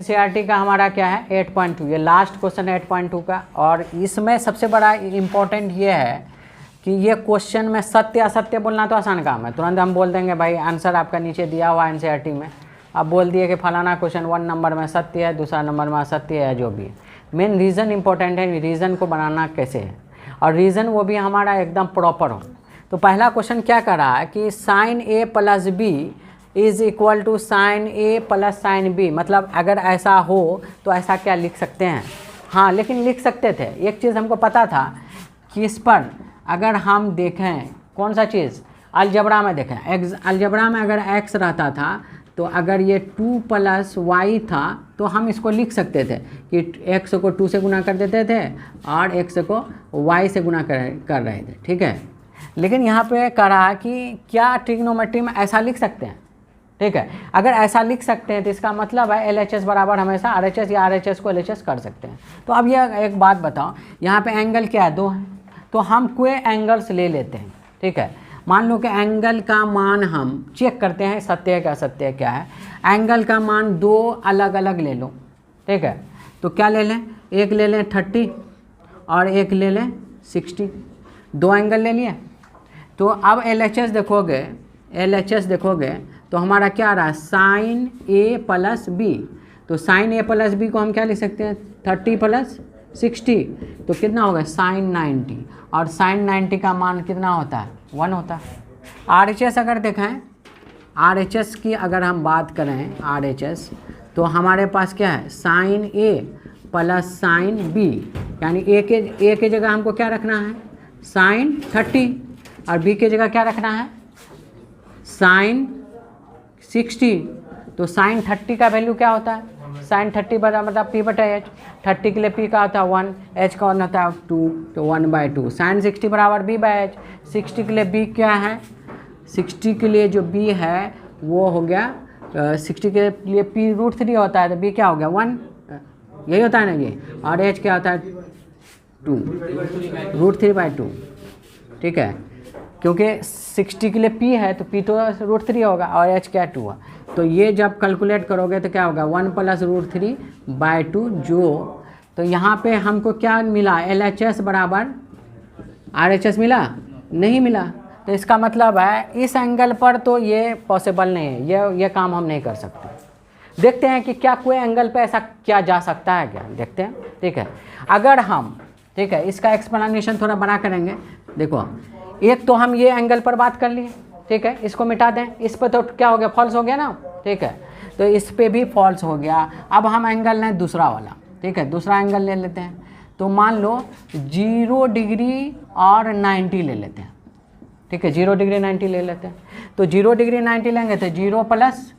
NCERT का हमारा क्या है 8.2, ये लास्ट क्वेश्चन है 8.2 का। और इसमें सबसे बड़ा इम्पोर्टेंट ये है कि ये क्वेश्चन में सत्य असत्य बोलना तो आसान काम है, तुरंत हम बोल देंगे भाई आंसर आपका नीचे दिया हुआ है एनसीईआरटी में। अब बोल दिए कि फलाना क्वेश्चन 1 नंबर में सत्य है, दूसरा नंबर में असत्य है, जो भी है। मेन रीज़न इंपॉर्टेंट है, रीज़न को बनाना कैसे है, और रीज़न वो भी हमारा एकदम प्रॉपर हो। तो पहला क्वेश्चन क्या कर रहा है कि sine A plus B is equal to sine A plus sine B, मतलब अगर ऐसा हो तो ऐसा क्या लिख सकते हैं। हाँ, लेकिन लिख सकते थे। एक चीज़ हमको पता था कि इस पर अगर हम देखें कौन सा चीज़ अलजबरा में देखें, अलजबरा में अगर x रहता था तो अगर ये 2 + y था तो हम इसको लिख सकते थे कि x को 2 से गुना कर देते थे और x को y से गुना कर रहे थे, ठीक है। लेकिन यहाँ पे कहा कि क्या ट्रिग्नोमेट्री में ऐसा लिख सकते हैं, ठीक है। अगर ऐसा लिख सकते हैं तो इसका मतलब है LHS बराबर हमेशा RHS या RHS को LHS कर सकते हैं। तो अब यह एक बात बताओ, यहाँ पे एंगल क्या है 2 है, तो हम कोई एंगल्स ले लेते हैं, ठीक है। मान लो कि एंगल का मान हम चेक करते हैं सत्य है क्या असत्य क्या है। एंगल का मान 2 अलग अलग ले लो, ठीक है। तो क्या ले लें, एक ले लें 30 और एक ले लें 60, 2 एंगल ले लिए। तो अब LHS देखोगे तो हमारा क्या आ रहा है साइन A प्लस बी। तो साइन A प्लस बी को हम क्या लिख सकते हैं 30 + 60, तो कितना होगा साइन 90, और साइन 90 का मान कितना होता है 1 होता है। RHS अगर देखें, RHS की अगर हम बात करें RHS, तो हमारे पास क्या है sine A plus sine B, यानी A के जगह हमको क्या रखना है साइन 30 और B के जगह क्या रखना है साइन 60। तो साइन 30 का वैल्यू क्या होता है साइन 30 मतलब P/H, 30 के लिए P का होता है 1, H का होता है 2, तो 1/2। साइन 60 बराबर B/H, 60 के लिए B क्या है, 60 के लिए जो B है वो हो गया 60 के लिए P √3 होता है, तो B क्या हो गया 1, यही होता है ना ये, और H क्या होता है 2, √3/2, ठीक है। क्योंकि 60 के लिए P है तो P तो √3 होगा और H क्या 2 है। तो ये जब कैलकुलेट करोगे तो क्या होगा 1 + √3/2 जो, तो यहाँ पे हमको क्या मिला LHS बराबर RHS मिला नहीं मिला। तो इसका मतलब है इस एंगल पर तो ये पॉसिबल नहीं है, ये काम हम नहीं कर सकते। देखते हैं कि क्या कोई एंगल पे ऐसा किया जा सकता है क्या, देखते हैं, ठीक है। अगर हम, ठीक है, इसका एक्सप्लेनेशन थोड़ा बड़ा करेंगे। देखो एक तो हम ये एंगल पर बात कर लिए, ठीक है, इसको मिटा दें, इस पर तो क्या हो गया फॉल्स हो गया ना, ठीक है, तो इस पे भी फॉल्स हो गया। अब हम एंगल लें दूसरा वाला, ठीक है, दूसरा एंगल ले लेते हैं। तो मान लो 0 डिग्री और 90 ले लेते हैं, ठीक है, 0 डिग्री 90 ले लेते हैं। तो 0 डिग्री 90 लेंगे तो 0 प्लस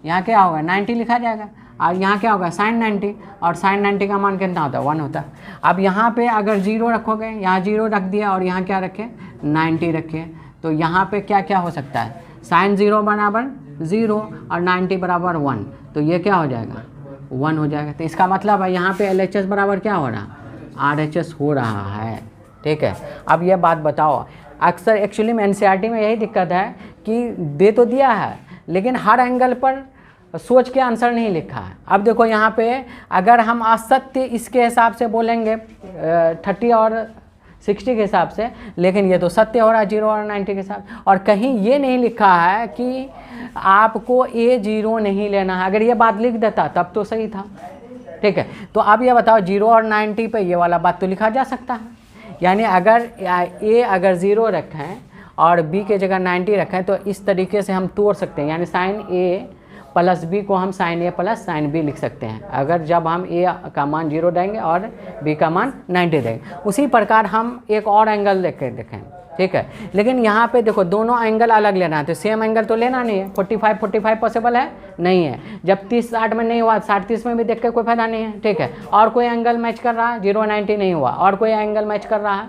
यहाँ क्या होगा 90 लिखा जाएगा, और यहाँ क्या होगा साइन 90, और साइन 90 का मान कितना होता है 1 होता है। अब यहाँ पे अगर 0 रखोगे, यहाँ 0 रख दिया और यहाँ क्या रखे 90 रखे, तो यहाँ पे क्या क्या हो सकता है साइन 0 बराबर 0 और 90 बराबर 1, तो ये क्या हो जाएगा 1 हो जाएगा। तो इसका मतलब है यहाँ पे LHS बराबर क्या हो रहा RHS हो रहा है, ठीक है। अब ये बात बताओ, अक्सर एक्चुअली में NCERT में यही दिक्कत है कि दे तो दिया है लेकिन हर एंगल पर सोच के आंसर नहीं लिखा है। अब देखो यहाँ पे अगर हम असत्य इसके हिसाब से बोलेंगे 30 और 60 के हिसाब से, लेकिन ये तो सत्य हो रहा है 0 और 90 के साथ, और कहीं ये नहीं लिखा है कि आपको A0 नहीं लेना है। अगर ये बात लिख देता तब तो सही था, ठीक है। तो अब ये बताओ 0 और 90 पे ये वाला बात तो लिखा जा सकता है, यानी अगर A अगर 0 रखें और B के जगह 90 रखें तो इस तरीके से हम तोड़ सकते हैं, यानी साइन A प्लस B को हम sine A plus sine B लिख सकते हैं, अगर जब हम A का मान 0 देंगे और B का मान 90 देंगे। उसी प्रकार हम एक और एंगल देखें, ठीक है। लेकिन यहाँ पे देखो दोनों एंगल अलग लेना है, तो सेम एंगल तो लेना नहीं है। 45 पॉसिबल है नहीं है, जब 30-60 में नहीं हुआ 60-30 में भी देख के कोई फायदा नहीं है, ठीक है। और कोई एंगल मैच कर रहा है 0-90 नहीं हुआ, और कोई एंगल मैच कर रहा है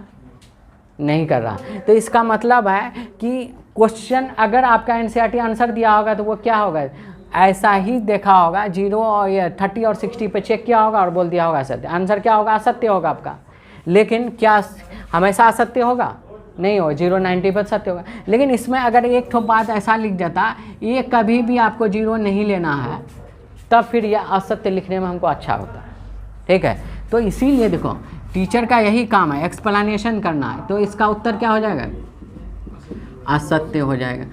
नहीं कर रहा। तो इसका मतलब है कि क्वेश्चन अगर आपका NCERT आंसर दिया होगा तो वो क्या होगा ऐसा ही देखा होगा, 0 और 30 और 60 पे चेक किया होगा और बोल दिया होगा सत्य। आंसर क्या होगा असत्य होगा आपका। लेकिन क्या हमेशा असत्य होगा नहीं हो, 0-90 पर सत्य होगा। लेकिन इसमें अगर एक ठो बात ऐसा लिख जाता, ये कभी भी आपको 0 नहीं लेना है, तब फिर यह असत्य लिखने में हमको अच्छा होता है। ठीक है, तो इसीलिए देखो टीचर का यही काम है, एक्सप्लेनेशन करना है, तो इसका उत्तर क्या हो जाएगा, असत्य हो जाएगा।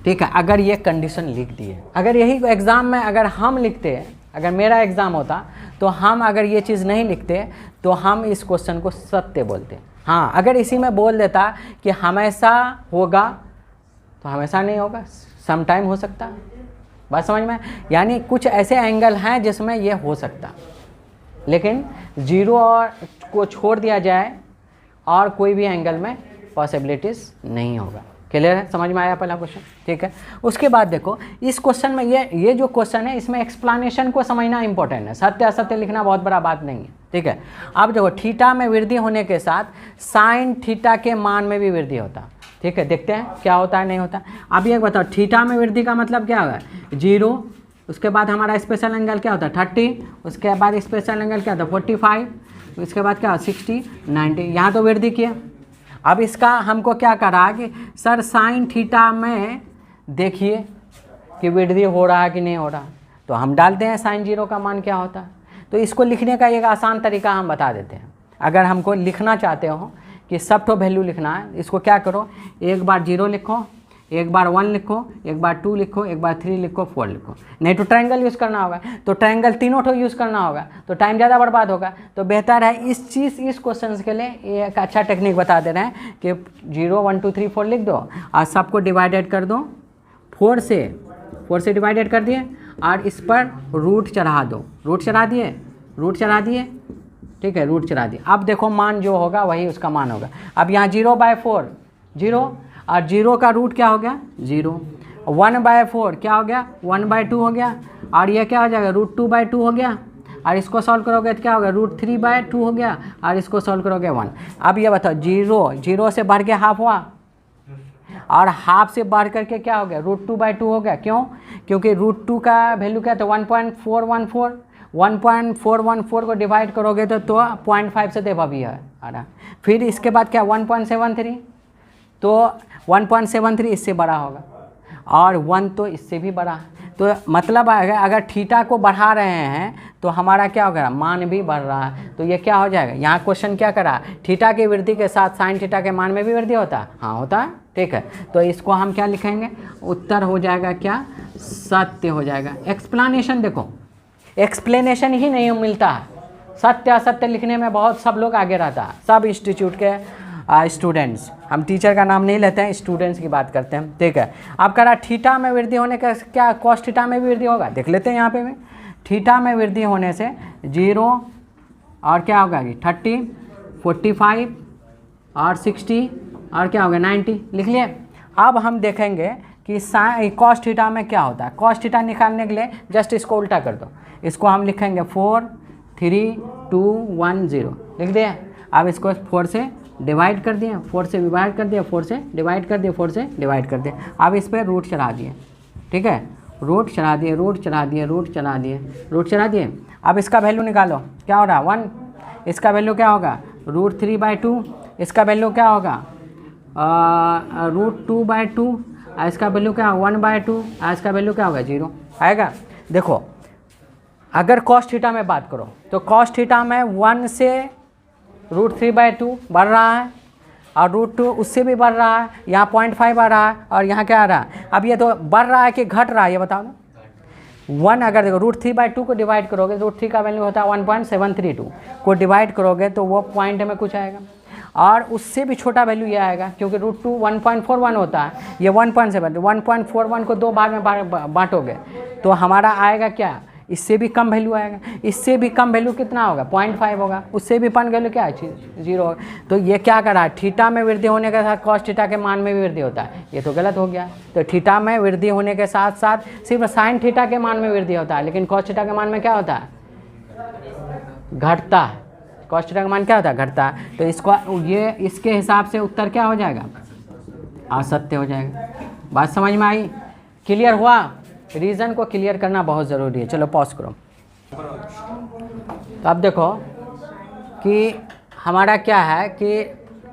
ठीक है, अगर ये कंडीशन लिख दिए, अगर यही एग्ज़ाम में अगर हम लिखते, अगर मेरा एग्ज़ाम होता तो हम अगर ये चीज़ नहीं लिखते तो हम इस क्वेश्चन को सत्य बोलते। हाँ, अगर इसी में बोल देता कि हमेशा होगा तो हमेशा नहीं होगा, सम टाइम हो सकता है। बात समझ में, यानी कुछ ऐसे एंगल हैं जिसमें ये हो सकता, लेकिन जीरो और को छोड़ दिया जाए और कोई भी एंगल में पॉसिबिलिटीज़ नहीं होगा। क्लियर है, समझ में आया पहला क्वेश्चन। ठीक है, उसके बाद देखो इस क्वेश्चन में ये जो क्वेश्चन है इसमें एक्सप्लेनेशन को समझना इंपॉर्टेंट है, सत्य असत्य लिखना बहुत बड़ा बात नहीं है। ठीक है, अब देखो थीटा में वृद्धि होने के साथ साइन थीटा के मान में भी वृद्धि होता। ठीक है, देखते हैं क्या होता है नहीं होता। अब ये बताओ थीटा में वृद्धि का मतलब क्या होगा, 0, उसके बाद हमारा स्पेशल एंगल क्या होता है 30, उसके बाद स्पेशल एंगल क्या होता है 45, उसके बाद क्या 60, 90, यहाँ तो वृद्धि किया। अब इसका हमको क्या करा कि सर साइन थीटा में देखिए कि वृद्धि हो रहा है कि नहीं हो रहा, तो हम डालते हैं साइन 0 का मान क्या होता है। तो इसको लिखने का एक आसान तरीका हम बता देते हैं। अगर हमको लिखना चाहते हो कि सब तो वैल्यू लिखना है, इसको क्या करो, एक बार 0 लिखो, एक बार 1 लिखो, एक बार 2 लिखो, एक बार 3 लिखो, 4 लिखो। नहीं तो ट्रायंगल यूज़ करना होगा, तो ट्रायंगल तीनों ठो यूज़ करना होगा, तो टाइम ज़्यादा बर्बाद होगा। तो बेहतर है इस क्वेश्चन के लिए एक अच्छा टेक्निक बता दे रहे हैं कि 0 1 2 3 4 लिख दो और सबको डिवाइडेड कर दो 4 से डिवाइडेड कर दिए और इस पर रूट चढ़ा दो, रूट चढ़ा दिए। ठीक है, रूट चढ़ा दिए। अब देखो मान जो होगा वही उसका मान होगा। अब यहाँ 0/4 0 और 0 का रूट क्या हो गया 0, 1/4 क्या हो गया 1/2 हो गया, और ये क्या हो जाएगा √2/2 हो गया, और इसको सॉल्व करोगे तो क्या होगा √3/2 हो गया, और इसको सॉल्व करोगे 1। अब ये बताओ 0 से बढ़ के हाफ हुआ और हाफ से बढ़ करके क्या हो गया √2/2 हो गया। क्यों, क्योंकि √2 का वैल्यू क्या था 1.414, 1.414 को डिवाइड करोगे तो 0.5 से देव अभी है आ रहा। फिर इसके बाद क्या 1.73, तो 1.73 इससे बड़ा होगा और 1 तो इससे भी बड़ा है। तो मतलब अगर थीटा को बढ़ा रहे हैं तो हमारा क्या होगा मान भी बढ़ रहा है। तो ये क्या हो जाएगा, यहाँ क्वेश्चन क्या करा, थीटा की वृद्धि के साथ साइन थीटा के मान में भी वृद्धि होता है। हाँ होता है। ठीक है, तो इसको हम क्या लिखेंगे, उत्तर हो जाएगा क्या सत्य हो जाएगा। एक्सप्लेनेशन देखो, एक्सप्लेनेशन ही नहीं मिलता है, सत्य असत्य लिखने में बहुत सब लोग आगे रहता है, सब इंस्टीट्यूट के स्टूडेंट्स, हम टीचर का नाम नहीं लेते हैं, स्टूडेंट्स की बात करते हैं। ठीक है, अब कह रहा थीटा में वृद्धि होने का क्या कॉस थीटा में भी वृद्धि होगा, देख लेते हैं यहाँ पे भी। थीटा में वृद्धि होने से 0 और क्या होगा 30, 45 और 60 और क्या होगा 90 लिख लिए। अब हम देखेंगे कि कॉस थीटा में क्या होता है। कॉस थीटा निकालने के लिए जस्ट इसको उल्टा कर दो, इसको हम लिखेंगे 4 3 2 1 0 लिख दिए। अब इसको 4 से डिवाइड कर दिए, 4 से डिवाइड कर दिए, 4 से डिवाइड कर दिए, 4 से डिवाइड कर दिए। अब इस पर रूट चढ़ा दिए। ठीक है, रूट चढ़ा दिए, रूट चढ़ा दिए, रूट चढ़ा दिए, रूट चढ़ा दिए। अब इसका वैल्यू निकालो, क्या हो रहा है 1, इसका वैल्यू क्या होगा √3/2, इसका वैल्यू क्या होगा √2/2, इसका वैल्यू क्या 1/2, इसका वैल्यू क्या होगा 0 आएगा। देखो अगर कॉस थीटा में बात करो तो कॉस थीटा में 1 से √3/2 बढ़ रहा है और √2 उससे भी बढ़ रहा है, यहाँ 0.5 आ रहा है और यहाँ क्या आ रहा है। अब ये तो बढ़ रहा है कि घट रहा है ये बताओ ना। 1 अगर देखो √3/2 को डिवाइड करोगे, √3 का वैल्यू होता है 1.732 को डिवाइड करोगे तो वो पॉइंट में कुछ आएगा, और उससे भी छोटा वैल्यू ये आएगा क्योंकि √2 1.41 होता है, ये 1.41 को 2 भाग में बांटोगे तो हमारा आएगा क्या, इससे भी कम वैल्यू आएगा। इससे भी कम वैल्यू कितना होगा 0.5 होगा, उससे भी कम वैल्यू क्या है 0 होगा। तो ये क्या कर रहा है, थीटा में वृद्धि होने के साथ कॉस थीटा के मान में भी वृद्धि होता है, ये तो गलत हो गया। तो थीटा में वृद्धि होने के साथ साथ सिर्फ साइन थीटा के मान में वृद्धि होता है, लेकिन कॉस थीटा के मान में क्या होता है घटता है। कॉस थीटा का मान क्या होता है घटता है। तो इसको ये इसके हिसाब से उत्तर क्या हो जाएगा असत्य हो जाएगा। बात समझ में आई, क्लियर हुआ। रीज़न को क्लियर करना बहुत ज़रूरी है। चलो पॉज करो। तो अब देखो कि हमारा क्या है कि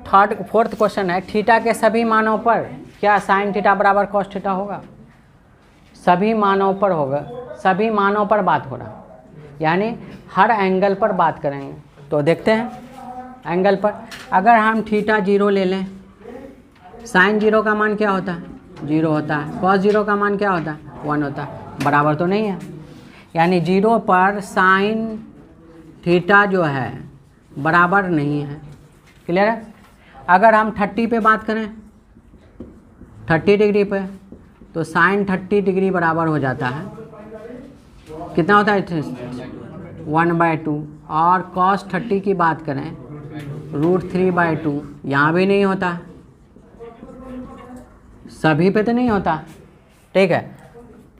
फोर्थ क्वेश्चन है, थीटा के सभी मानों पर क्या साइन थीटा बराबर कॉस थीटा होगा। सभी मानों पर होगा, सभी मानों पर बात हो रहा, यानी हर एंगल पर बात करेंगे। तो देखते हैं एंगल पर, अगर हम थीटा 0 ले लें, साइन 0 का मान क्या होता है? 0 होता है। कॉस 0 का मान क्या होता है? 1 होता है। बराबर तो नहीं है, यानी 0 पर साइन थीटा जो है बराबर नहीं है। क्लियर है? अगर हम 30 पे बात करें, 30 डिग्री पे, तो साइन 30 डिग्री बराबर हो जाता है, कितना होता है? 1/2। और कॉस 30 की बात करें, √3/2, यहाँ भी नहीं होता, सभी पे तो नहीं होता। ठीक है,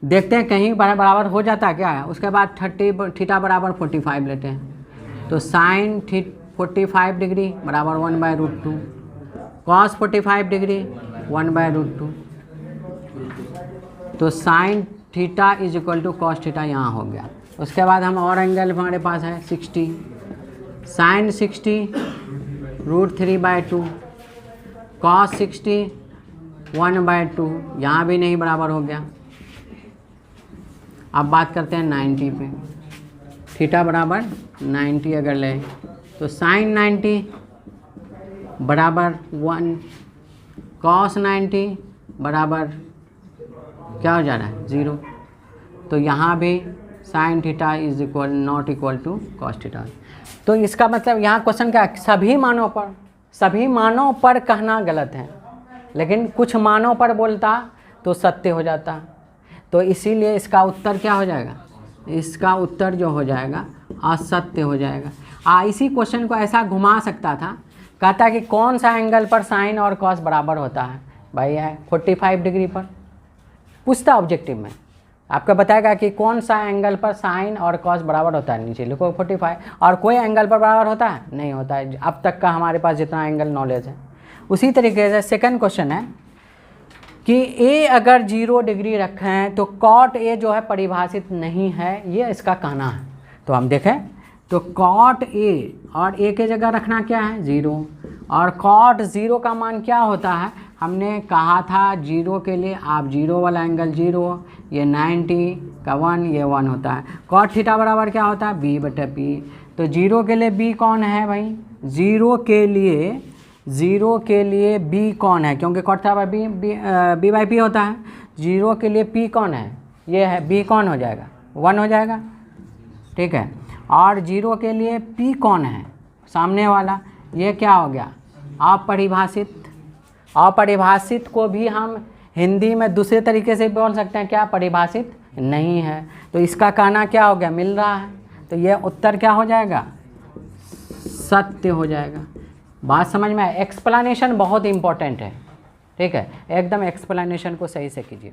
देखते हैं कहीं बराबर हो जाता है क्या है। उसके बाद 30 थीटा बराबर 45 लेते हैं, तो साइन 45 डिग्री बराबर 1/√2, कॉस 45 डिग्री 1/√2, तो sine theta is equal to cos theta यहाँ हो गया। उसके बाद हम और एंगल हमारे पास है 60, साइन 60 √3/2, कॉस 60 1/2, यहाँ भी नहीं बराबर हो गया। अब बात करते हैं 90 पे, थीटा बराबर 90 अगर ले, तो साइन 90 बराबर 1, कॉस 90 बराबर क्या हो जा रहा है? 0। तो यहाँ भी sine theta is equal not equal to cos theta. तो इसका मतलब यहाँ क्वेश्चन क्या है? सभी मानों पर, सभी मानों पर कहना गलत है, लेकिन कुछ मानों पर बोलता तो सत्य हो जाता। तो इसीलिए इसका उत्तर क्या हो जाएगा? इसका उत्तर जो हो जाएगा असत्य हो जाएगा। इसी क्वेश्चन को ऐसा घुमा सकता था, कहता कि कौन सा एंगल पर साइन और कॉस बराबर होता है? भाई है 45 डिग्री पर, पूछता ऑब्जेक्टिव में, आपको बताएगा कि कौन सा एंगल पर साइन और कॉस बराबर होता है, नीचे लिखो 45, और कोई एंगल पर बराबर होता है? नहीं होता है, अब तक का हमारे पास जितना एंगल नॉलेज है। उसी तरीके से सेकंड क्वेश्चन है कि ए अगर 0 डिग्री रखें तो कॉट ए जो है परिभाषित नहीं है, ये इसका कहना है। तो हम देखें तो कॉट ए, और ए के जगह रखना क्या है? 0, और कॉट 0 का मान क्या होता है? हमने कहा था 0 के लिए आप 0 वाला एंगल 0, ये 90 का 1, ये 1 होता है। कॉट थीटा बराबर क्या होता है? b/p। तो 0 के लिए b कौन है भाई? 0 के लिए b कौन है? क्योंकि कॉट थीटा b/p होता है। 0 के लिए p कौन है? ये है, b कौन हो जाएगा? 1 हो जाएगा। ठीक है, और 0 के लिए p कौन है? सामने वाला, ये क्या हो गया? अपरिभाषित। अपरिभाषित को भी हम हिंदी में दूसरे तरीके से बोल सकते हैं, क्या? परिभाषित नहीं है। तो इसका कहना क्या हो गया? मिल रहा है। तो ये उत्तर क्या हो जाएगा? सत्य हो जाएगा। बात समझ में आए? एक्सप्लेनेशन बहुत इंपॉर्टेंट है। ठीक है, एकदम एक्सप्लेनेशन को सही से कीजिए।